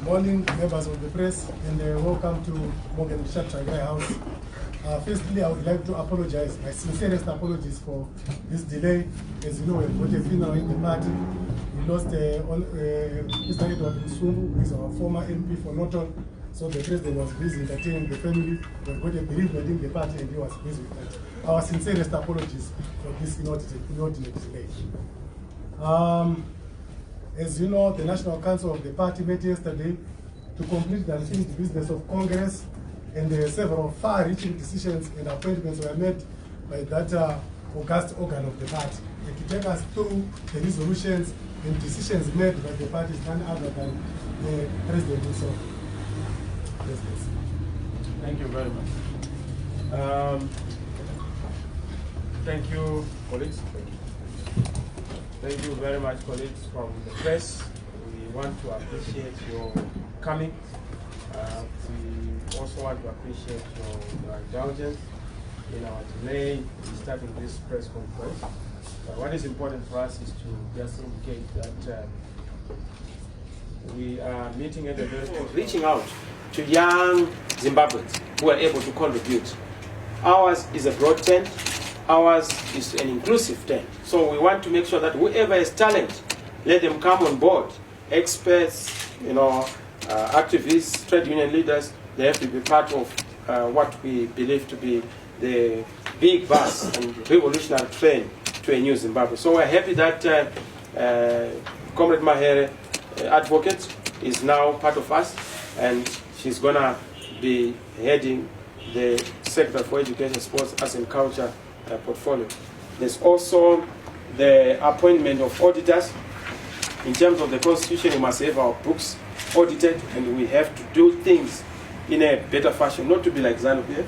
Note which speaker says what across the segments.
Speaker 1: Morning, members of the press, and welcome to Morgan Chatragai House. Firstly, I would like to apologize, my sincerest apologies for this delay. As you know, we've got a funeral in the party. We lost Mr. Edward Msungu, who is our former MP for Norton. So the president was busy entertaining the family. We've got a bereavement in the party, and he was busy with that. Our sincerest apologies for this inordinate delay. As you know, the National Council of the party met yesterday to complete the unfinished business of Congress, and several far-reaching decisions and appointments were made by that august organ of the party. And to take us through the resolutions and decisions made by the party is none other than the President himself.
Speaker 2: Thank you very much. Thank you, colleagues. Thank you very much, colleagues from the press. We want to appreciate your coming. We also want to appreciate your indulgence in our delay in starting this press conference. What is important for us is to just indicate that we are meeting at a very reaching out to young Zimbabweans who are able to contribute. Ours is a broad tent. Ours is an inclusive tent. So we want to make sure that whoever has talent, let them come on board. Experts, activists, trade union leaders, they have to be part of what we believe to be the big bus and revolutionary train to a new Zimbabwe. So we're happy that Comrade Mahere, Advocate, is now part of us, and she's going to be heading the Sector for Education, Sports, Arts and Culture portfolio. There's also the appointment of auditors. In terms of the Constitution, we must have our books audited, and we have to do things in a better fashion, not to be like ZANU-PF.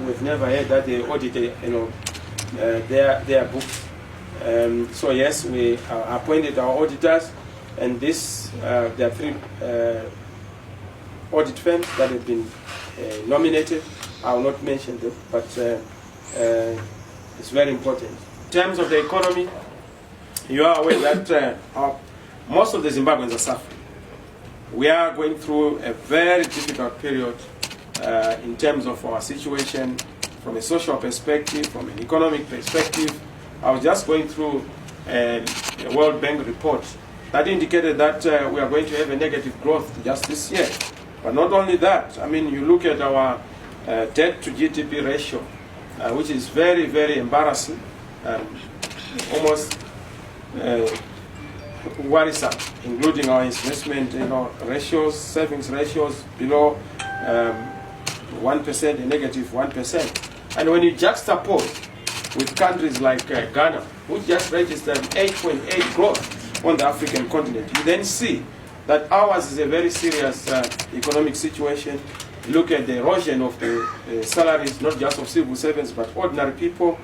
Speaker 2: We've never heard that they audited, their books. So yes, we appointed our auditors, and there are 3 audit firms that have been nominated. I will not mention them, but it's very important. In terms of the economy, you are aware that most of the Zimbabweans are suffering. We are going through a very difficult period in terms of our situation from a social perspective, from an economic perspective. I was just going through a World Bank report that indicated that we are going to have a negative growth just this year. But not only that, I mean, you look at our debt to GDP ratio, which is very, very embarrassing, almost worrisome, including our investment ratios, savings ratios below 1%, a negative 1%. And when you juxtapose with countries like Ghana, which just registered 8.8 growth on the African continent, you then see that ours is a very serious economic situation. Look at the erosion of the salaries, not just of civil servants, but ordinary people.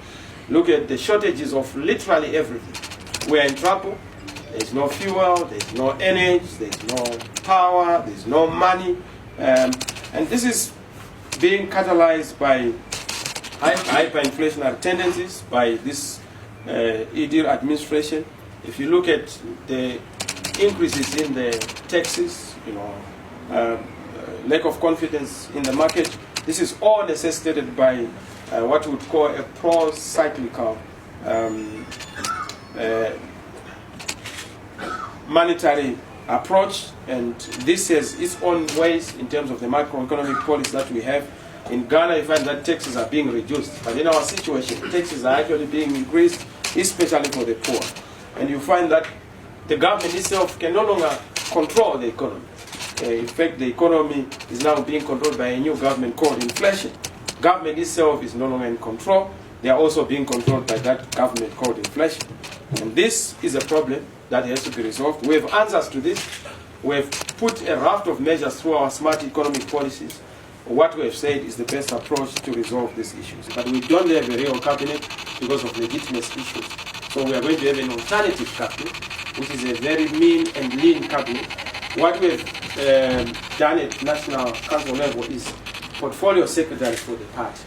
Speaker 2: Look at the shortages of literally everything. We're in trouble. There's no fuel, there's no energy, there's no power, there's no money. And this is being catalyzed by hyperinflationary tendencies, by this EDIR administration. If you look at the increases in the taxes, lack of confidence in the market, this is all necessitated by what we would call a pro-cyclical monetary approach, and this has its own ways in terms of the macroeconomic policy that we have. In Ghana, you find that taxes are being reduced, but in our situation, taxes are actually being increased, especially for the poor. And you find that the government itself can no longer control the economy. In fact, the economy is now being controlled by a new government called inflation. Government itself is no longer in control. They are also being controlled by that government called inflation. And this is a problem that has to be resolved. We have answers to this. We have put a raft of measures through our smart economic policies. What we have said is the best approach to resolve these issues. But we don't have a real cabinet because of legitimate issues. So we are going to have an alternative cabinet, which is a very mean and lean cabinet. What we have done at national council level is portfolio secretaries for the party.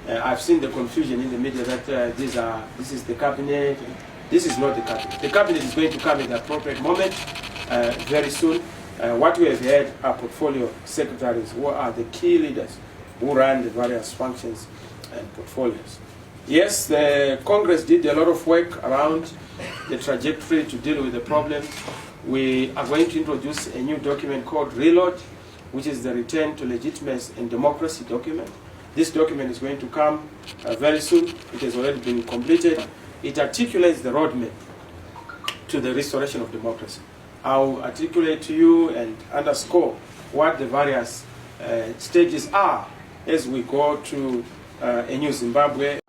Speaker 2: I've seen the confusion in the media that this is the cabinet. This is not the cabinet. The cabinet is going to come at the appropriate moment very soon. What we have had are portfolio secretaries, who are the key leaders who run the various functions and portfolios. Yes, the Congress did a lot of work around the trajectory to deal with the problem. We are going to introduce a new document called RELOAD, which is the Return to Legitimacy and Democracy document. This document is going to come very soon. It has already been completed. It articulates the roadmap to the restoration of democracy. I'll articulate to you and underscore what the various stages are as we go to a new Zimbabwe.